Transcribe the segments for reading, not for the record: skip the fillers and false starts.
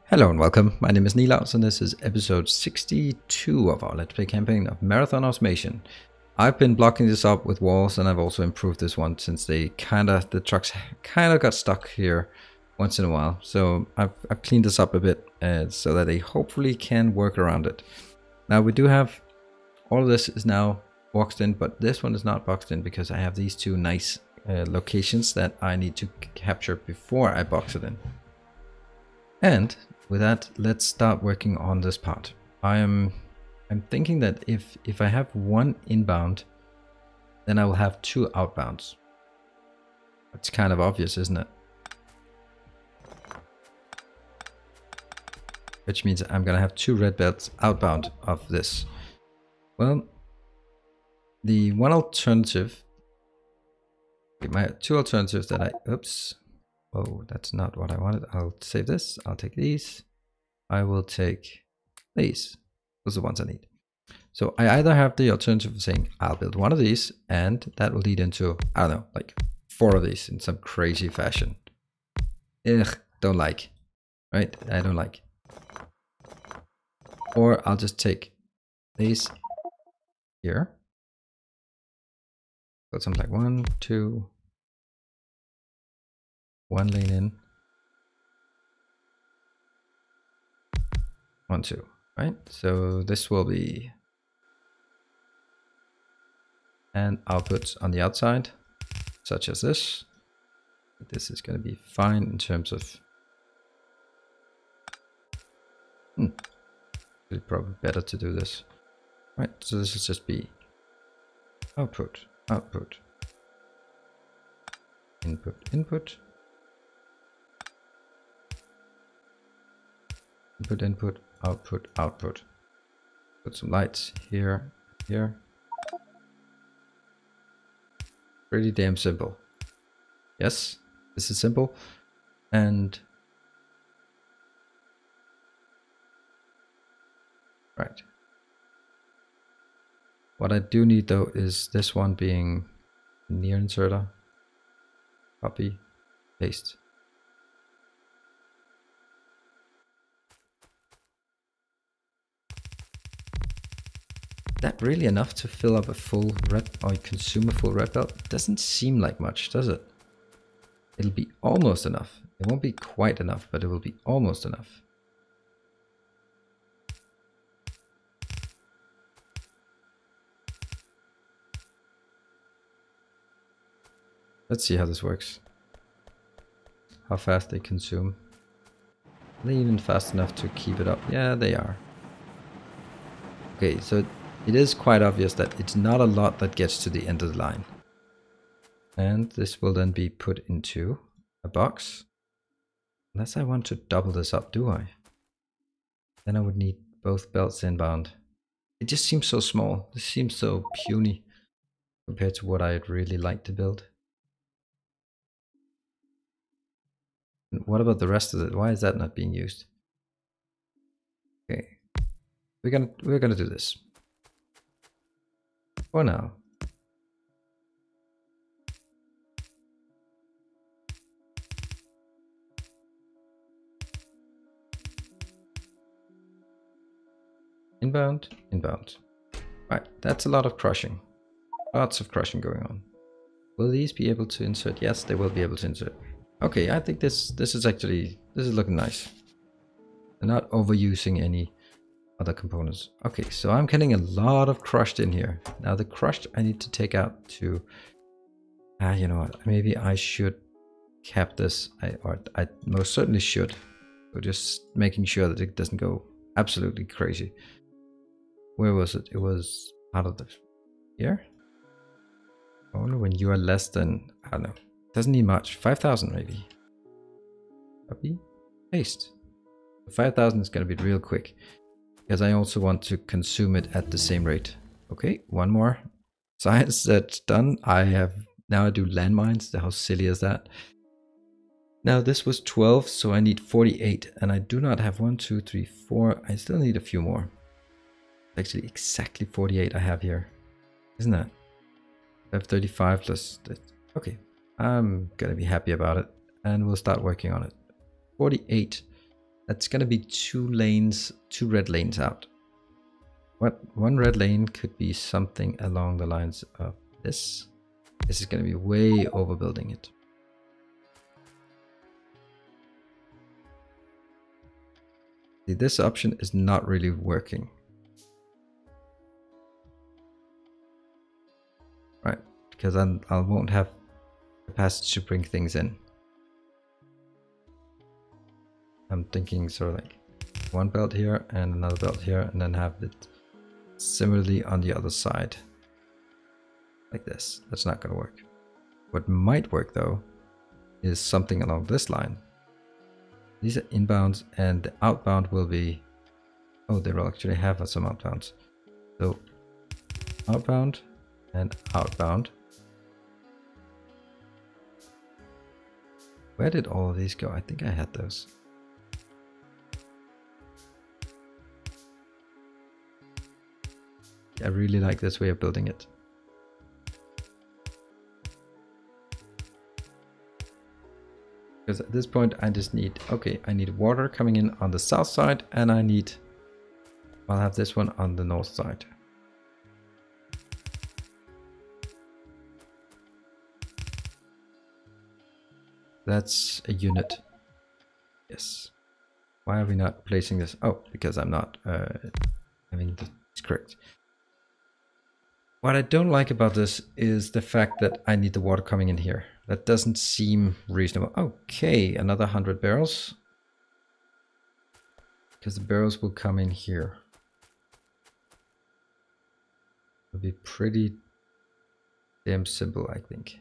Hello and welcome, my name is Nilaus and this is episode 62 of our Let's Play campaign of Marathon Automation. I've been blocking this up with walls and I've also improved this one since the trucks kinda got stuck here once in a while. So I've cleaned this up a bit so that they hopefully can work around it. Now we do have, all of this is now boxed in, but this one is not boxed in because I have these two nice locations that I need to capture before I box it in. And with that, let's start working on this part. I'm thinking that if I have one inbound, then I will have two outbounds. That's kind of obvious, isn't it? Which means I'm gonna have two red belts outbound of this. Well, the one alternative, my two alternatives that oh, that's not what I wanted. I'll save this. I'll take these. I will take these. Those are the ones I need. So I either have the alternative of saying I'll build one of these and that will lead into, I don't know, like 4 of these in some crazy fashion. Ugh, don't like. Right? I don't like. Or I'll just take these here. Got something like 1, 2, 1 lane in. 1, 2, right? So this will be, and outputs on the outside, such as this. This is going to be fine in terms of, it's probably better to do this, right? So this is just be output, output, input, input, input, input, output, output. Put some lights here, here. Pretty damn simple. Yes, this is simple. And right. What I do need though is this one being near inserter. Copy, paste. That really enough to fill up a full red, or consume a full red belt? It doesn't seem like much, does it? It'll be almost enough. It won't be quite enough, but it will be almost enough. Let's see how this works. How fast they consume. Are they even fast enough to keep it up? Yeah, they are. Okay, so it is quite obvious that it's not a lot that gets to the end of the line. And this will then be put into a box. Unless I want to double this up, do I? Then I would need both belts inbound. It just seems so small. This seems so puny compared to what I'd really like to build. And what about the rest of it? Why is that not being used? Okay. We're gonna do this. For now. Inbound, inbound. Right, that's a lot of crushing. Lots of crushing going on. Will these be able to insert? Yes, they will be able to insert. Okay, I think this is looking nice. They're not overusing any other components. Okay, so I'm getting a lot of crushed in here. Now the crushed I need to take out to, you know what, maybe I should cap this. I most certainly should. So just making sure that it doesn't go absolutely crazy. Where was it? It was part of the, here? Only when you are less than, I don't know. Doesn't need much. 5,000 maybe. Copy, paste. 5,000 is going to be real quick because I also want to consume it at the same rate. Okay, one more science that's done. Now I do landmines. How silly is that? Now this was 12, so I need 48, and I do not have 1, 2, 3, 4. I still need a few more. Actually, exactly 48 I have here, isn't that? I have 35 plus. Okay, I'm gonna be happy about it, and we'll start working on it. 48 That's gonna be 2 lanes, 2 red lanes out. What, 1 red lane could be something along the lines of this. This is gonna be way overbuilding it. See, this option is not really working. Right, because I won't have capacity to bring things in. I'm thinking sort of like 1 belt here and another belt here, and then have it similarly on the other side. Like this. That's not gonna work. What might work though is something along this line. These are inbounds, and the outbound will be... Oh, they will actually have some outbounds. So outbound and outbound. Where did all of these go? I think I had those. I really like this way of building it. Because at this point I just need, okay, I need water coming in on the south side, and I'll have this one on the north side. That's a unit. Yes. Why are we not placing this? Oh, because I'm not having this correct. What I don't like about this is the fact that I need the water coming in here. That doesn't seem reasonable. Okay, another 100 barrels. Because the barrels will come in here. It'll be pretty damn simple, I think.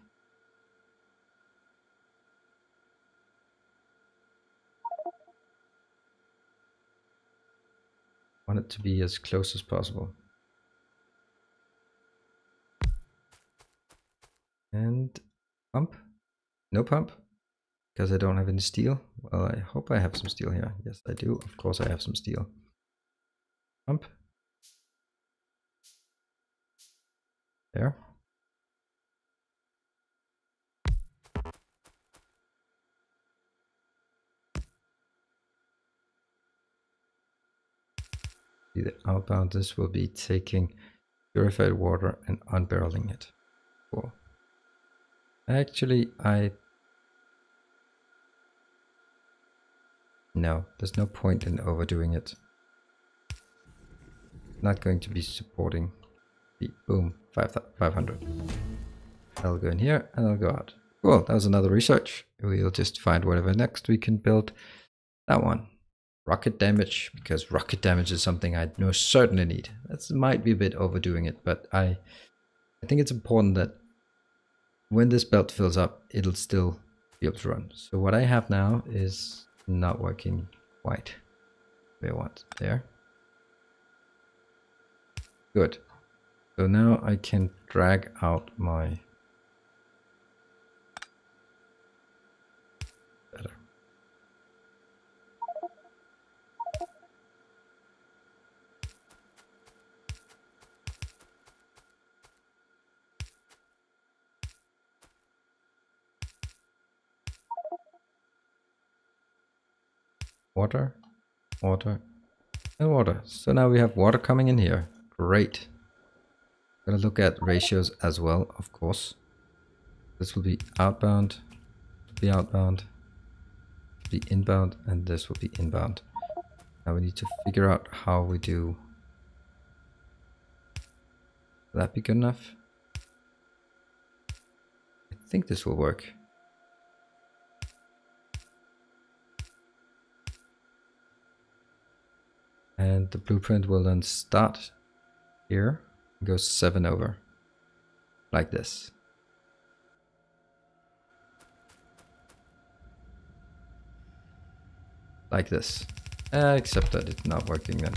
Want it to be as close as possible. And pump. No pump. Because I don't have any steel. Well, I hope I have some steel here. Yes, I do. Of course I have some steel. Pump. There. See the outbound, this will be taking purified water and unbarreling it. Cool. Actually, no, there's no point in overdoing it. Not going to be supporting the boom 500. I'll go in here and I'll go out. Cool, that was another research. We'll just find whatever next we can build. That one. Rocket damage, because rocket damage is something I most certainly need. That might be a bit overdoing it, but I think it's important that when this belt fills up, it'll still be able to run. So what I have now is not working quite where I want. There. Good. So now I can drag out my... Better. Water, water, and water. So now we have water coming in here. Great. Gonna look at ratios as well, of course. This will be outbound, be outbound, be inbound, and this will be inbound. Now we need to figure out how we do. Will that be good enough? I think this will work. And the blueprint will then start here and go 7 over. Like this. Like this. Except that it's not working then.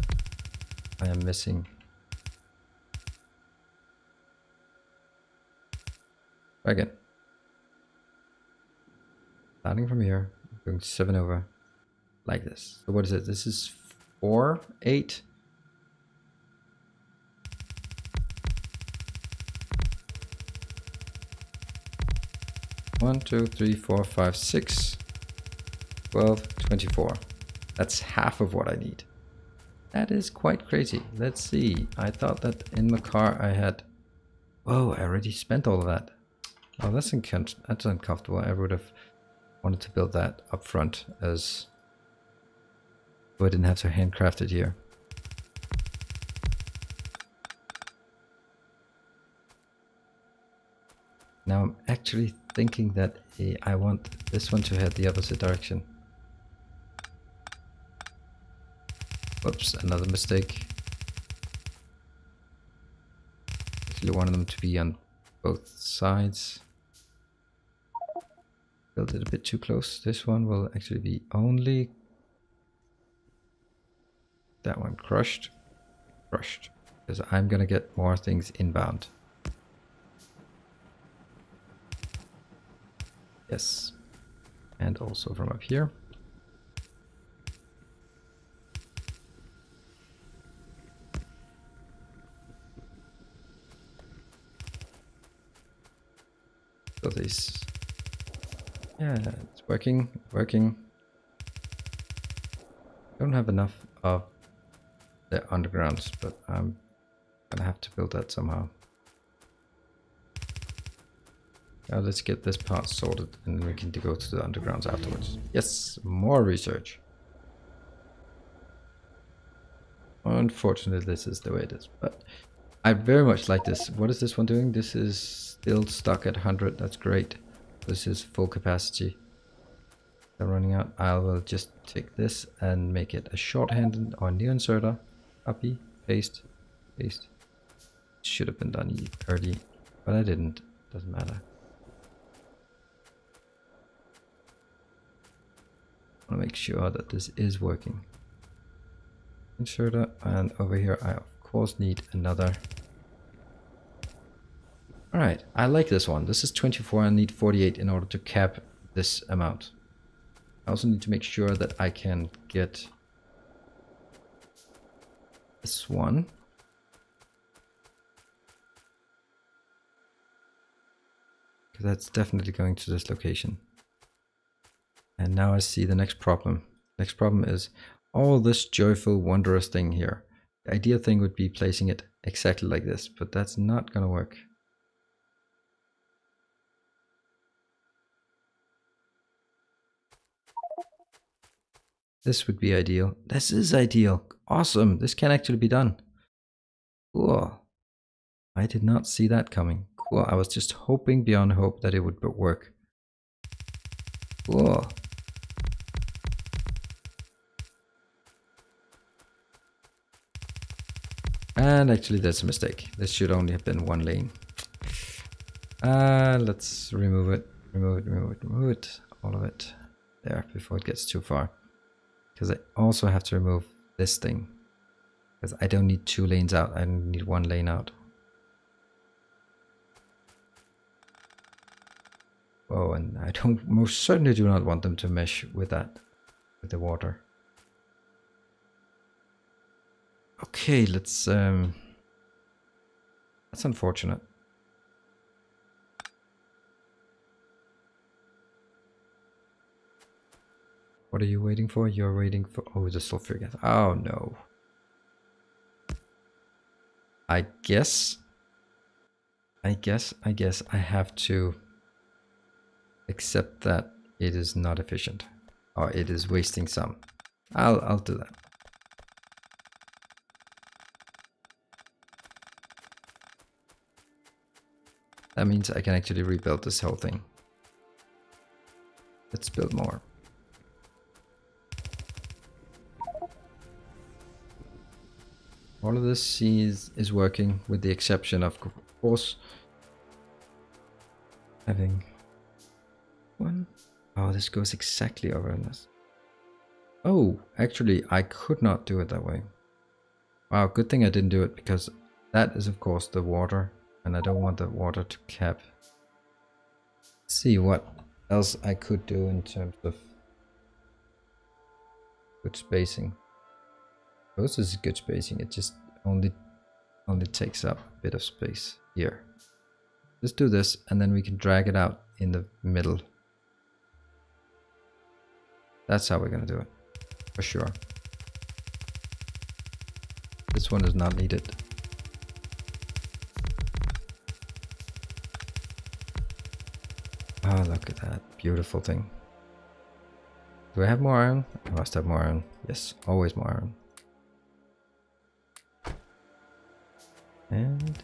I am missing. Again. Starting from here, going 7 over. Like this. So what is it? This is 4, 8. One, 2, 3, 4, 5, 6, 12, 24. That's half of what I need. That is quite crazy. Let's see. I thought that in my car I had... Whoa, I already spent all of that. Oh, that's uncomfortable. I would have wanted to build that up front as... so I didn't have to handcraft it here. Now I'm actually thinking that I want this one to head the opposite direction. Whoops, another mistake. Actually wanted them to be on both sides. Built it a bit too close. This one will actually be only... that one crushed. Crushed. Because I'm gonna get more things inbound. Yes. And also from up here. So this... yeah, it's working, working. Don't have enough of the undergrounds, but I'm gonna have to build that somehow. Now let's get this part sorted and we can go to the undergrounds afterwards. Yes, more research. Unfortunately, this is the way it is, but I very much like this. What is this one doing? This is still stuck at 100. That's great. This is full capacity. They're running out. I will just take this and make it a short-handed or new inserter. Copy, paste, paste. Should have been done early, but I didn't. Doesn't matter. I want to make sure that this is working. Inserter, and over here I of course need another. Alright, I like this one. This is 24, I need 48 in order to cap this amount. I also need to make sure that I can get this one. Because that's definitely going to this location. And now I see the next problem. Next problem is all this joyful, wondrous thing here. The ideal thing would be placing it exactly like this, but that's not gonna work. This would be ideal. This is ideal. Awesome. This can actually be done. Cool. I did not see that coming. Cool. I was just hoping beyond hope that it would work. Cool. And actually that's a mistake. This should only have been one lane. Let's remove it. Remove it. All of it. There, before it gets too far. Because I also have to remove this thing. Because I don't need 2 lanes out. I need 1 lane out. Oh, and I most certainly do not want them to mesh with that. With the water. Okay, let's that's unfortunate. What are you waiting for? You're waiting for... oh, the sulfuric acid. Oh no. I guess I have to accept that it is not efficient. Or it is wasting some. I'll do that. That means I can actually rebuild this whole thing. Let's build more. All of this is working, with the exception of course having one. Oh, this goes exactly over in this. Oh, actually I could not do it that way. Wow, good thing I didn't do it, because that is of course the water. And I don't want the water to cap. Let's see what else I could do in terms of good spacing. This is good spacing. It just only takes up a bit of space here. Let's do this, and then we can drag it out in the middle. That's how we're gonna do it. for sure. This one is not needed. Oh, look at that beautiful thing. Do I have more iron? I must have more iron. Yes, always more iron. And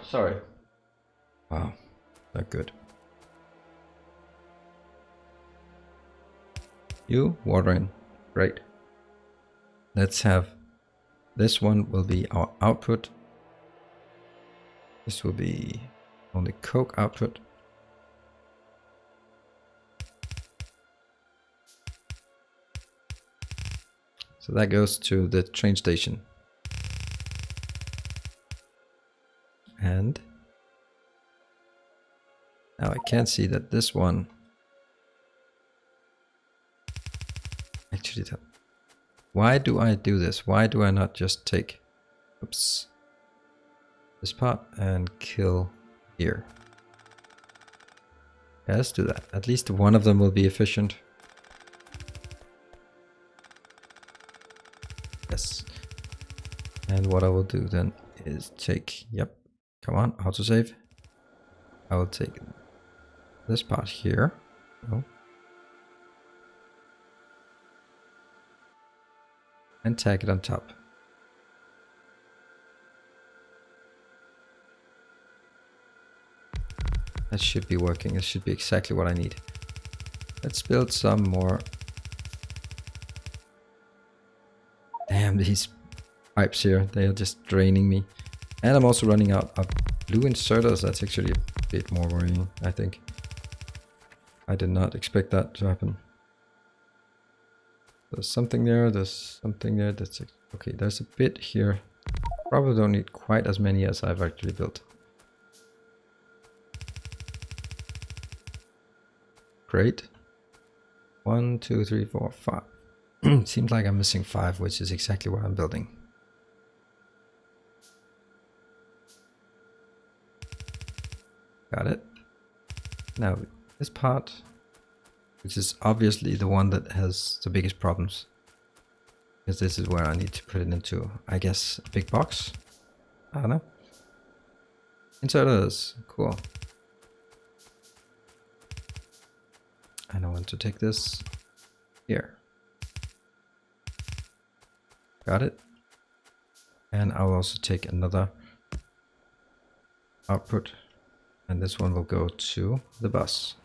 sorry. Wow, not good. You watering. Great. Let's have this one will be our output. This will be only coke output. So that goes to the train station. And now I can see that this one actually, why do I do this? Why do I not just take, oops, this part and kill here? Yeah, let's do that. At least one of them will be efficient. Yes. And what I will do then is take, yep, come on, autosave. I will take this part here. Oh. And tag it on top. That should be working. This should be exactly what I need. Let's build some more. Damn, these pipes here, they are just draining me. And I'm also running out of blue inserters. That's actually a bit more worrying, I think. I did not expect that to happen. There's something there, there's something there. That's okay, there's a bit here. Probably don't need quite as many as I've actually built. Great. 1, 2, 3, 4, 5. Seems like I'm missing 5, which is exactly what I'm building. Got it. Now this part, which is obviously the one that has the biggest problems, because this is where I need to put it into, I guess, a big box. I don't know. Inserters, cool. And I want to take this here. Got it. And I'll also take another output, and this one will go to the bus.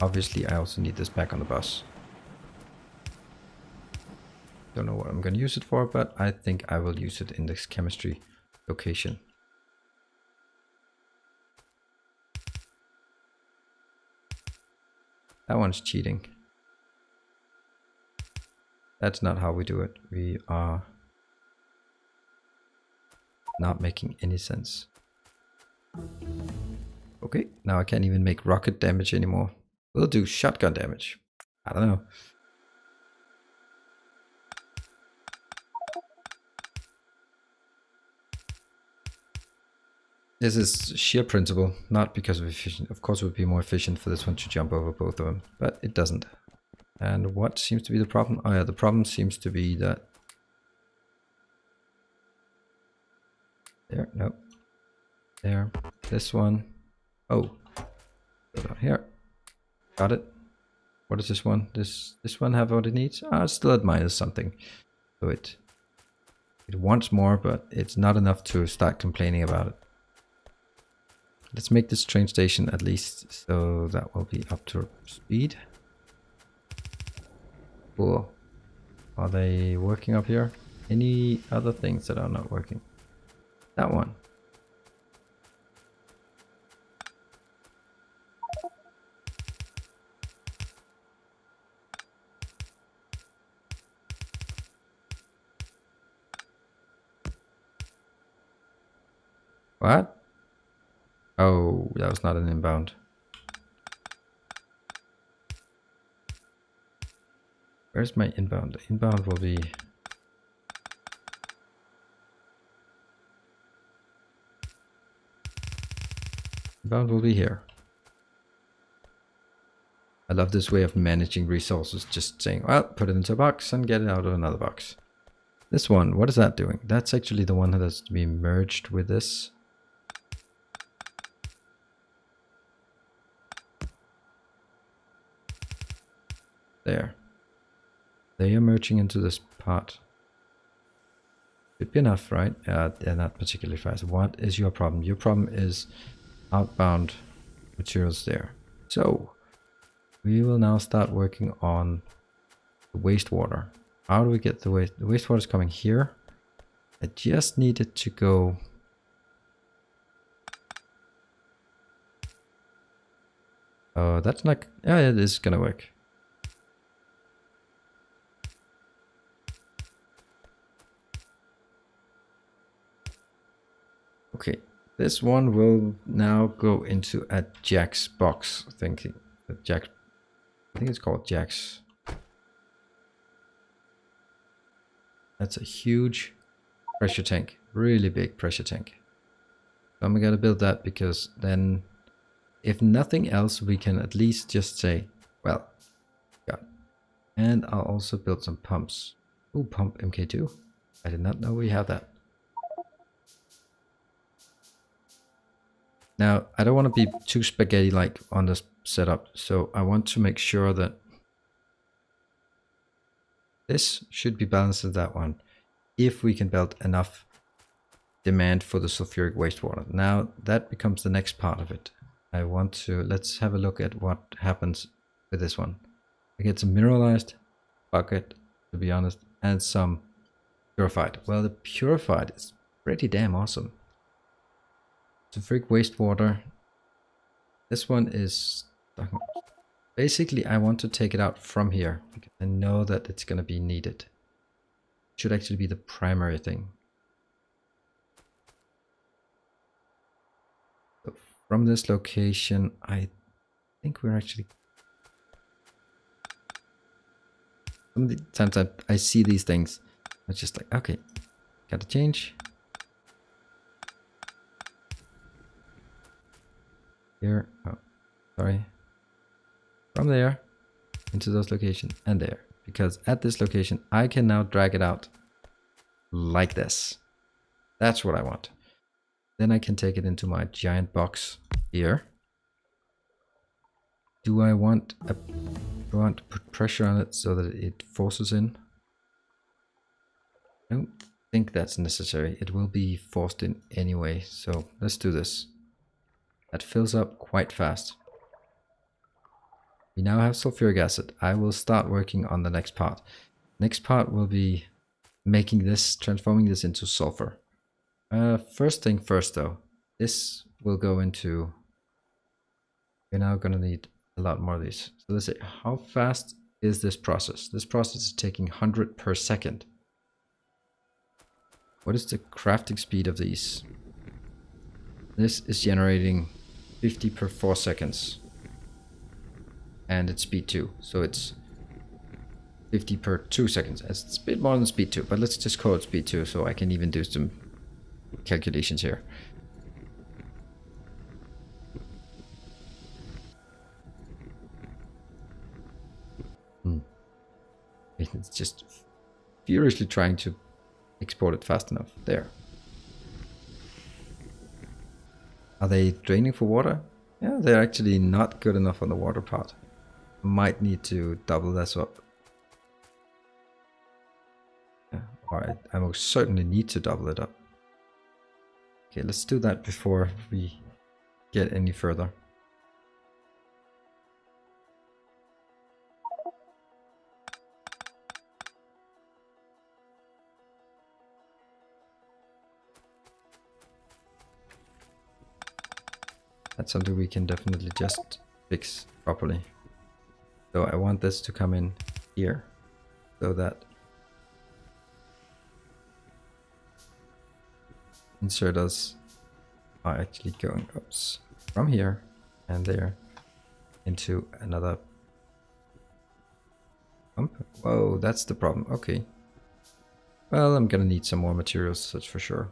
Obviously, I also need this back on the bus. Don't know what I'm going to use it for, but I think I will use it in this chemistry location. That one's cheating. That's not how we do it. We are not making any sense. Okay, now I can't even make rocket damage anymore. We'll do shotgun damage. I don't know. This is sheer principle, not because of efficient. Of course it would be more efficient for this one to jump over both of them, but it doesn't. And what seems to be the problem? Oh yeah, the problem seems to be that... There, no. There, this one. Oh, go down here. Got it. What is this one? This one have what it needs? Ah, it's still at minus something. So it wants more, but it's not enough to start complaining about it. Let's make this train station at least, so that will be up to speed. Cool. Are they working up here? Any other things that are not working? That one. What? Oh, that was not an inbound. Where's my inbound? The inbound will be... Inbound will be here. I love this way of managing resources, just saying, well, put it into a box and get it out of another box. This one, what is that doing? That's actually the one that has to be merged with this. There. They are merging into this part. Should be enough, right? They're not particularly fast. What is your problem? Your problem is outbound materials there. So we will now start working on the wastewater. How do we get the waste? The wastewater is coming here. I just need it to go. Oh, that's not. Yeah, it is gonna work. Okay, this one will now go into a Jack's box. Thinking that Jack, I think it's called Jack's. That's a huge pressure tank, really big pressure tank. So I'm gonna build that because then, if nothing else, we can at least just say, well, got it. And I'll also build some pumps. Ooh, pump MK2. I did not know we have that. Now, I don't want to be too spaghetti-like on this setup, so I want to make sure that this should be balanced with that one, if we can build enough demand for the sulfuric wastewater. Now, that becomes the next part of it. I want to, let's have a look at what happens with this one. I get some mineralized bucket, to be honest, and some purified. Well, the purified is pretty damn awesome. Sulfuric wastewater. This one is basically, I want to take it out from here because I know that it's going to be needed. It should actually be the primary thing. So from this location, I think we're actually. Some of the times I see these things, it's just like, okay, gotta change. Here, oh, sorry, from there into those locations and there, because at this location I can now drag it out like this. That's what I want. Then I can take it into my giant box here. Do I want to put pressure on it so that it forces in? I don't think that's necessary. It will be forced in anyway, so let's do this. That fills up quite fast. We now have sulfuric acid. I will start working on the next part. Next part will be making this, transforming this into sulfur. First thing first though, this will go into, we're now going to need a lot more of these. So let's say, how fast is this process? This process is taking 100 per second. What is the crafting speed of these? This is generating 50 per 4 seconds. And it's speed 2, so it's 50 per 2 seconds. It's a bit more than speed 2, but let's just call it speed 2 so I can even do some calculations here. It's just furiously trying to export it fast enough. There. Are they draining for water? Yeah, they're actually not good enough on the water part. Might need to double this up. Yeah, alright, I most certainly need to double it up. Okay, let's do that before we get any further. That's something we can definitely just fix properly. So I want this to come in here so that inserters are actually going from here and there into another pump. Whoa, that's the problem. Okay. Well, I'm gonna need some more materials, that's for sure.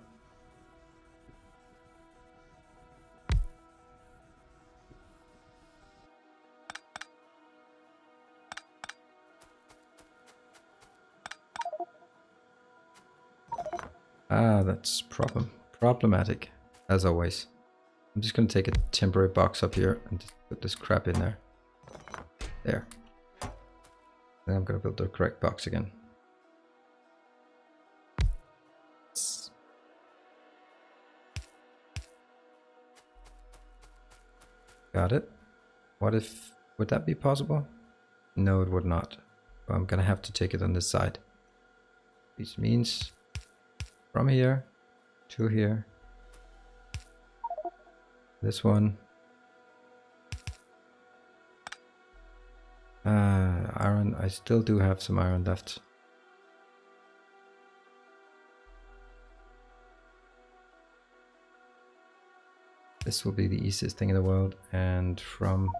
Ah, that's problematic, as always. I'm just gonna take a temporary box up here and just put this crap in there. There. Then I'm gonna build the correct box again. Got it. What if, would that be possible? No, it would not. So I'm gonna have to take it on this side. Which means from here to here. This one. Iron, I still do have some iron left. This will be the easiest thing in the world, and from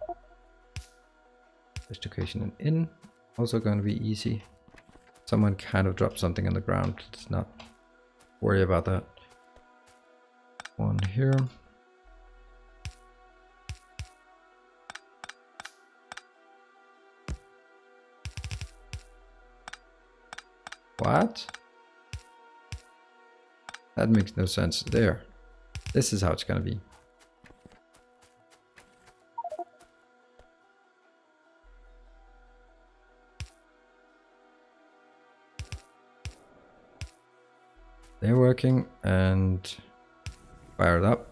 this location and in, also going to be easy. Someone kind of dropped something on the ground, let's not worry about that. One here. What? That makes no sense. There. This is how it's gonna be. They're working, and fire it up.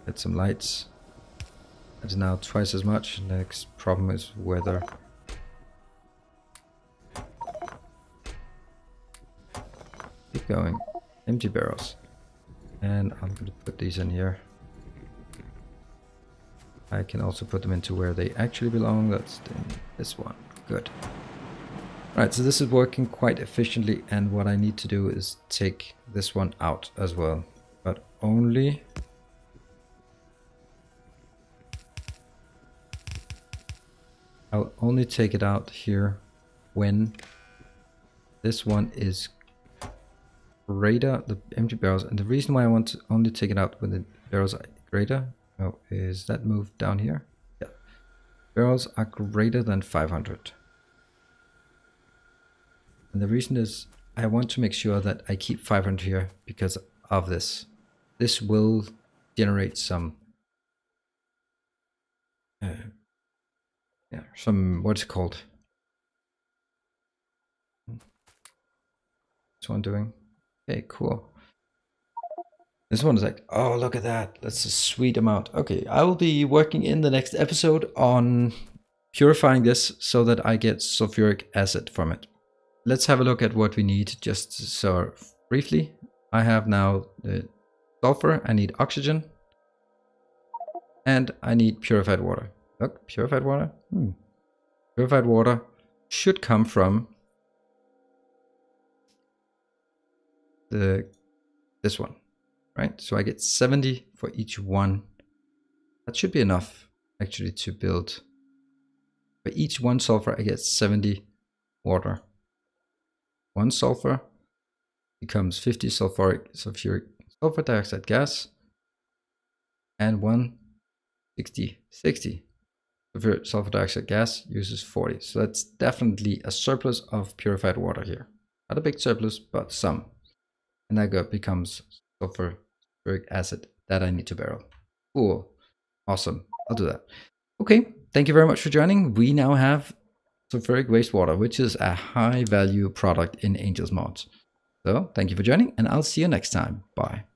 Get some lights. It's now twice as much. Next problem is weather. Keep going. Empty barrels. And I'm going to put these in here. I can also put them into where they actually belong. That's in this one. Good. Alright, so this is working quite efficiently, and what I need to do is take this one out as well. But only... I'll only take it out here when this one is greater, the empty barrels. And the reason why I want to only take it out when the barrels are greater, oh, is that moved down here? Yeah. Barrels are greater than 500. And the reason is I want to make sure that I keep 500 here because of this. This will generate some what's it called? This one doing? Okay, cool. This one is like, oh, look at that. That's a sweet amount. Okay, I will be working in the next episode on purifying this so that I get sulfuric acid from it. Let's have a look at what we need just so briefly. I have now the sulfur, I need oxygen, and I need purified water. Look, purified water. Purified water should come from this one, right? So I get 70 for each one. That should be enough actually to build. For each one sulfur, I get 70 water. One sulfur becomes 50 sulfuric sulfur dioxide gas, and 60 sulfur dioxide gas uses 40. So that's definitely a surplus of purified water here. Not a big surplus, but some. And that becomes sulfuric acid that I need to barrel. Cool. Awesome. I'll do that. Okay. Thank you very much for joining. We now have sulfuric wastewater, which is a high value product in Angels Mods. So thank you for joining, and I'll see you next time. Bye.